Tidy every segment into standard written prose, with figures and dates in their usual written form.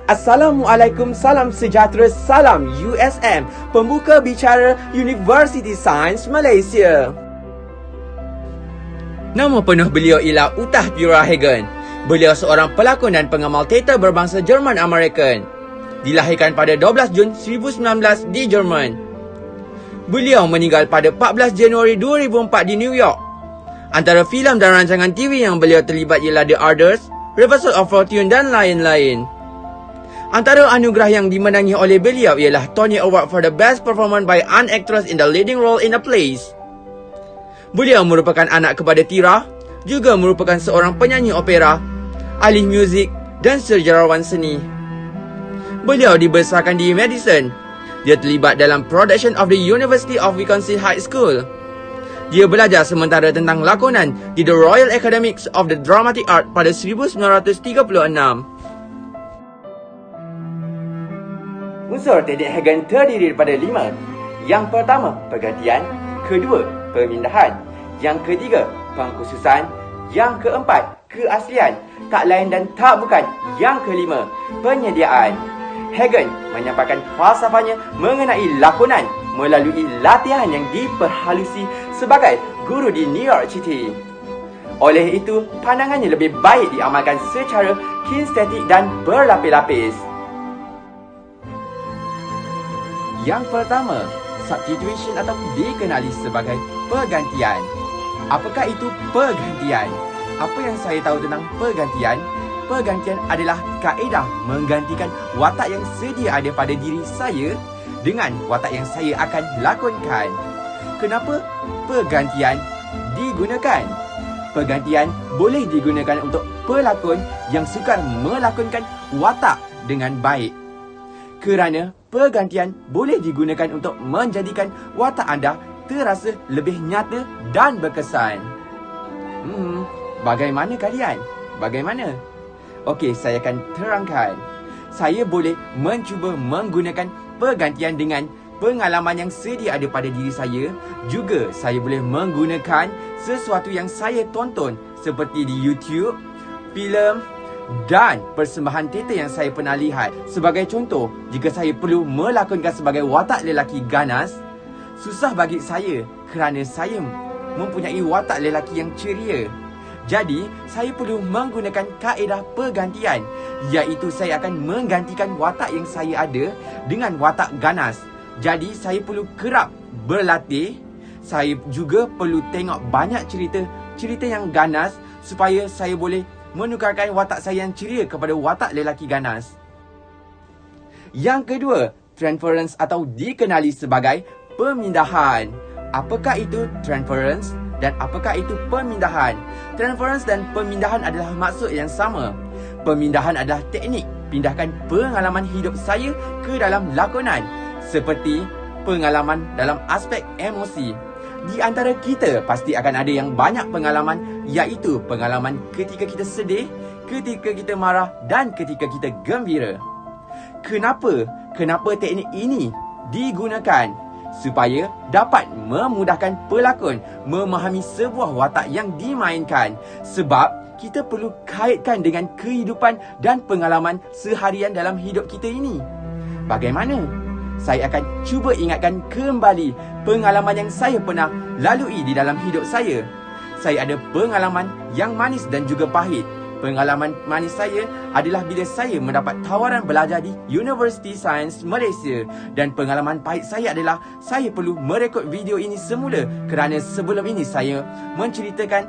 Assalamualaikum, salam sejahtera, salam USM, pembuka bicara University Sains Malaysia. Nama penuh beliau ialah Uta Bjørhagen. Beliau seorang pelakon dan pengamal teater berbangsa Jerman-American. Dilahirkan pada 12 Jun 1919 di Jerman. Beliau meninggal pada 14 Januari 2004 di New York. Antara filem dan rancangan TV yang beliau terlibat ialah The Others, Reversal of Fortune dan lain-lain. Antara anugerah yang dimenangi oleh beliau ialah Tony Award for the Best Performance by an Actress in the Leading Role in a Play. Beliau merupakan anak kepada Tira, juga merupakan seorang penyanyi opera, ahli muzik dan sejarawan seni. Beliau dibesarkan di Madison. Dia terlibat dalam production of the University of Wisconsin High School. Dia belajar sementara tentang lakonan di The Royal Academy of the Dramatic Art pada 1936. Unsur teknik Hagen terdiri daripada 5. Yang pertama, pergantian. Kedua, pemindahan. Yang ketiga, pengkhususan. Yang keempat, keaslian. Tak lain dan tak bukan. Yang kelima, penyediaan. Hagen menyampaikan falsafahnya mengenai lakonan melalui latihan yang diperhalusi sebagai guru di New York City. Oleh itu, pandangannya lebih baik diamalkan secara kinestetik dan berlapis-lapis. Yang pertama, substitution atau dikenali sebagai pergantian. Apakah itu pergantian? Apa yang saya tahu tentang pergantian? Pergantian adalah kaedah menggantikan watak yang sedia ada pada diri saya dengan watak yang saya akan lakonkan. Kenapa pergantian digunakan? Pergantian boleh digunakan untuk pelakon yang sukar melakonkan watak dengan baik. Kerana pergantian boleh digunakan untuk menjadikan watak anda terasa lebih nyata dan berkesan. Bagaimana kalian? Bagaimana? Okey, saya akan terangkan. Saya boleh mencuba menggunakan pergantian dengan pengalaman yang sedia ada pada diri saya. Juga saya boleh menggunakan sesuatu yang saya tonton seperti di YouTube, filem dan persembahan teater yang saya pernah lihat. Sebagai contoh, jika saya perlu melakonkan sebagai watak lelaki ganas, susah bagi saya kerana saya mempunyai watak lelaki yang ceria. Jadi, saya perlu menggunakan kaedah pergantian, iaitu saya akan menggantikan watak yang saya ada dengan watak ganas. Jadi, saya perlu kerap berlatih. Saya juga perlu tengok banyak cerita yang ganas supaya saya boleh menukarkan watak saya yang ceria kepada watak lelaki ganas. Yang kedua, transference atau dikenali sebagai pemindahan. Apakah itu transference dan apakah itu pemindahan? Transference dan pemindahan adalah maksud yang sama. Pemindahan adalah teknik pindahkan pengalaman hidup saya ke dalam lakonan, seperti pengalaman dalam aspek emosi. Di antara kita pasti akan ada yang banyak pengalaman, iaitu pengalaman ketika kita sedih, ketika kita marah dan ketika kita gembira. Kenapa teknik ini digunakan? Supaya dapat memudahkan pelakon memahami sebuah watak yang dimainkan. Sebab kita perlu kaitkan dengan kehidupan dan pengalaman seharian dalam hidup kita ini. Bagaimana? Saya akan cuba ingatkan kembali pengalaman yang saya pernah lalui di dalam hidup saya. Saya ada pengalaman yang manis dan juga pahit. Pengalaman manis saya adalah bila saya mendapat tawaran belajar di University Sains Malaysia. Dan pengalaman pahit saya adalah saya perlu merekod video ini semula kerana sebelum ini saya menceritakan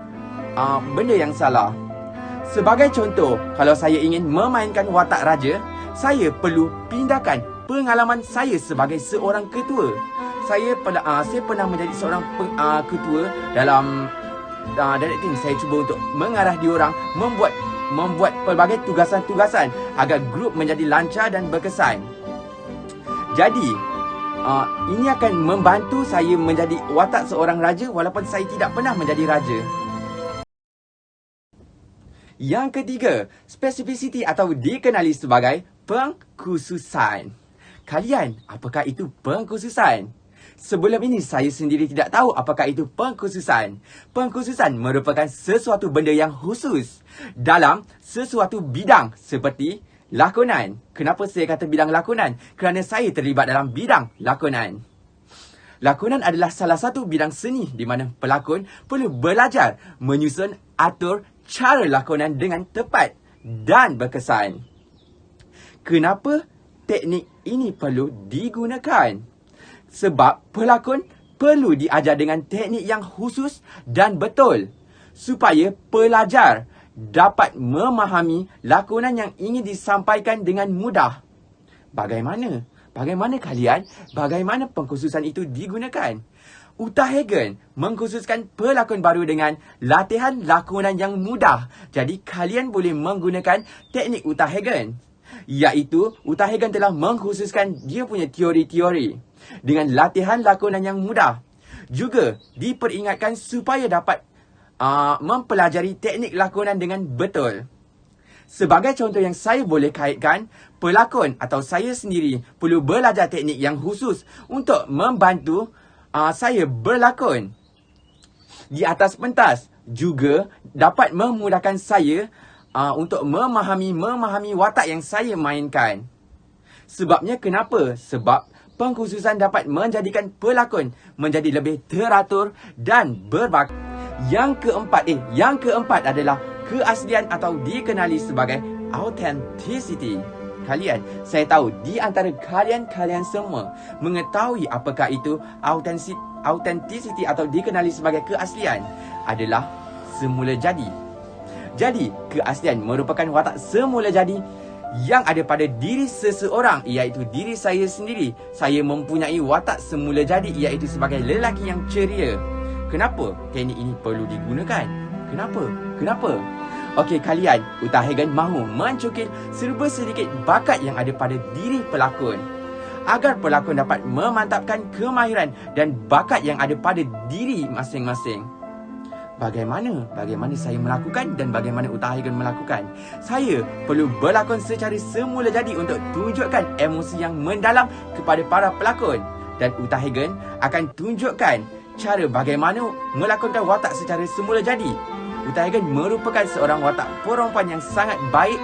benda yang salah. Sebagai contoh, kalau saya ingin memainkan watak raja, saya perlu pindahkan pengalaman saya sebagai seorang ketua. Saya pernah menjadi seorang ketua dalam directing. Saya cuba untuk mengarah diorang membuat pelbagai tugasan-tugasan agar grup menjadi lancar dan berkesan. Jadi, ini akan membantu saya menjadi watak seorang raja walaupun saya tidak pernah menjadi raja. Yang ketiga, specificity atau dikenali sebagai pengkhususan. Kalian, apakah itu pengkhususan? Sebelum ini saya sendiri tidak tahu apakah itu pengkhususan. Pengkhususan merupakan sesuatu benda yang khusus dalam sesuatu bidang seperti lakonan. Kenapa saya kata bidang lakonan? Kerana saya terlibat dalam bidang lakonan. Lakonan adalah salah satu bidang seni di mana pelakon perlu belajar menyusun atur cara lakonan dengan tepat dan berkesan. Kenapa teknik ini perlu digunakan? Sebab pelakon perlu diajar dengan teknik yang khusus dan betul supaya pelajar dapat memahami lakonan yang ingin disampaikan dengan mudah. Bagaimana? Bagaimana kalian? Bagaimana pengkhususan itu digunakan? Uta Hagen mengkhususkan pelakon baru dengan latihan lakonan yang mudah. Jadi kalian boleh menggunakan teknik Uta Hagen. Iaitu Uta Hagen telah mengkhususkan dia punya teori-teori dengan latihan lakonan yang mudah. Juga diperingatkan supaya dapat mempelajari teknik lakonan dengan betul. Sebagai contoh yang saya boleh kaitkan, pelakon atau saya sendiri perlu belajar teknik yang khusus untuk membantu saya berlakon di atas pentas. Juga dapat memudahkan saya untuk memahami watak yang saya mainkan. Sebabnya kenapa? Sebab pengkhususan dapat menjadikan pelakon menjadi lebih teratur dan berbakat. Yang keempat adalah keaslian atau dikenali sebagai authenticity. Saya tahu di antara kalian semua mengetahui apakah itu authenticity atau dikenali sebagai keaslian adalah semula jadi. Jadi, keaslian merupakan watak semula jadi yang ada pada diri seseorang, iaitu diri saya sendiri. Saya mempunyai watak semula jadi iaitu sebagai lelaki yang ceria. Kenapa teknik ini perlu digunakan? Kenapa? Okey, kalian, Uta Hagen mahu mencukil serba sedikit bakat yang ada pada diri pelakon agar pelakon dapat memantapkan kemahiran dan bakat yang ada pada diri masing-masing. Bagaimana saya melakukan dan bagaimana Uta Hagen melakukan? Saya perlu berlakon secara semula jadi untuk tunjukkan emosi yang mendalam kepada para pelakon. Dan Uta Hagen akan tunjukkan cara bagaimana melakonkan watak secara semula jadi. Uta Hagen merupakan seorang watak perempuan yang sangat baik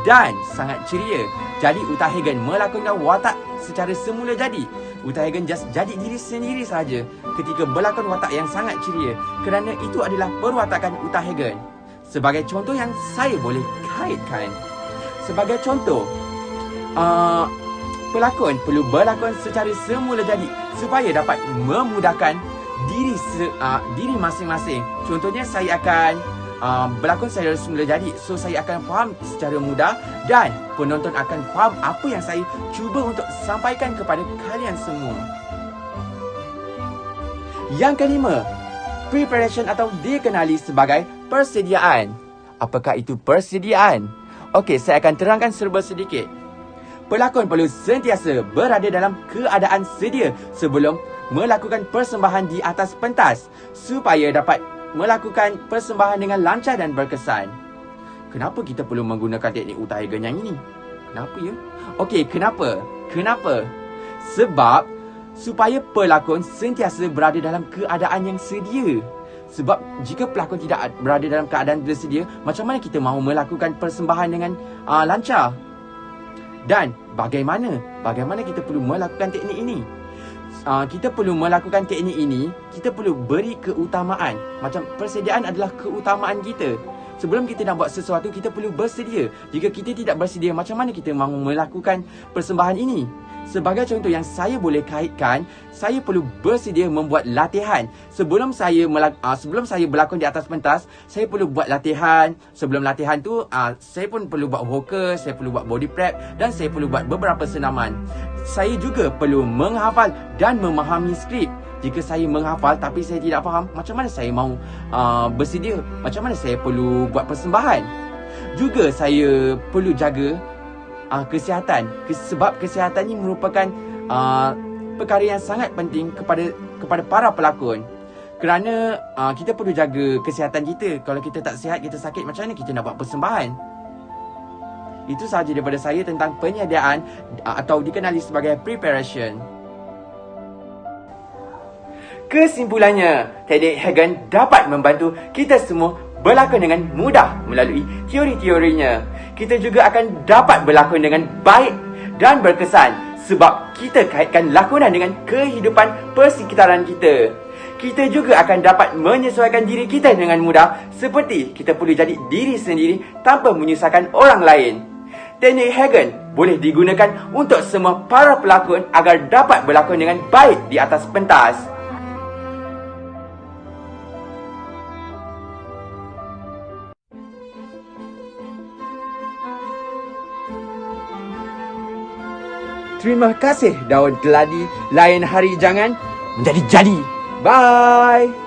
dan sangat ceria. Jadi Uta Hagen melakonkan watak secara semula jadi. Uta Hagen just jadi diri sendiri saja ketika berlakon watak yang sangat ceria, kerana itu adalah perwatakan Uta Hagen. Sebagai contoh yang saya boleh kaitkan, sebagai contoh, pelakon perlu berlakon secara semula jadi supaya dapat memudahkan diri masing-masing. Contohnya, saya akan berlakon secara semula jadi, so saya akan faham secara mudah dan penonton akan faham apa yang saya cuba untuk sampaikan kepada kalian semua. Yang kelima, preparation atau dikenali sebagai persediaan. Apakah itu persediaan? Okey, saya akan terangkan serba sedikit. Pelakon perlu sentiasa berada dalam keadaan sedia sebelum melakukan persembahan di atas pentas supaya dapat melakukan persembahan dengan lancar dan berkesan. Kenapa kita perlu menggunakan teknik Uta Hagen yang ini? Kenapa ya? Okey, kenapa? Sebab supaya pelakon sentiasa berada dalam keadaan yang sedia. Sebab jika pelakon tidak berada dalam keadaan bersedia, macam mana kita mahu melakukan persembahan dengan lancar? Dan bagaimana kita perlu melakukan teknik ini? Kita perlu melakukan teknik ini, kita perlu beri keutamaan. Macam persediaan adalah keutamaan kita. Sebelum kita nak buat sesuatu, kita perlu bersedia. Jika kita tidak bersedia, macam mana kita mahu melakukan persembahan ini? Sebagai contoh yang saya boleh kaitkan, saya perlu bersedia membuat latihan. Sebelum saya berlakon di atas pentas, saya perlu buat latihan. Sebelum latihan tu, saya pun perlu buat vokal, saya perlu buat body prep dan saya perlu buat beberapa senaman. Saya juga perlu menghafal dan memahami skrip. Jika saya menghafal tapi saya tidak faham, macam mana saya mahu bersedia? Macam mana saya perlu buat persembahan? Juga saya perlu jaga kesihatan. Sebab kesihatan ini merupakan perkara yang sangat penting kepada para pelakon. Kerana kita perlu jaga kesihatan kita. Kalau kita tak sihat, kita sakit, macam mana kita nak buat persembahan? Itu sahaja daripada saya tentang penyediaan atau dikenali sebagai preparation. Kesimpulannya, teknik Hagen dapat membantu kita semua berlakon dengan mudah melalui teori-teorinya. Kita juga akan dapat berlakon dengan baik dan berkesan sebab kita kaitkan lakonan dengan kehidupan persekitaran kita. Kita juga akan dapat menyesuaikan diri kita dengan mudah seperti kita perlu jadi diri sendiri tanpa menyusahkan orang lain. Teknik Hagen boleh digunakan untuk semua para pelakon agar dapat berlakon dengan baik di atas pentas. Terima kasih daun keladi. Lain hari jangan menjadi jadi. Bye.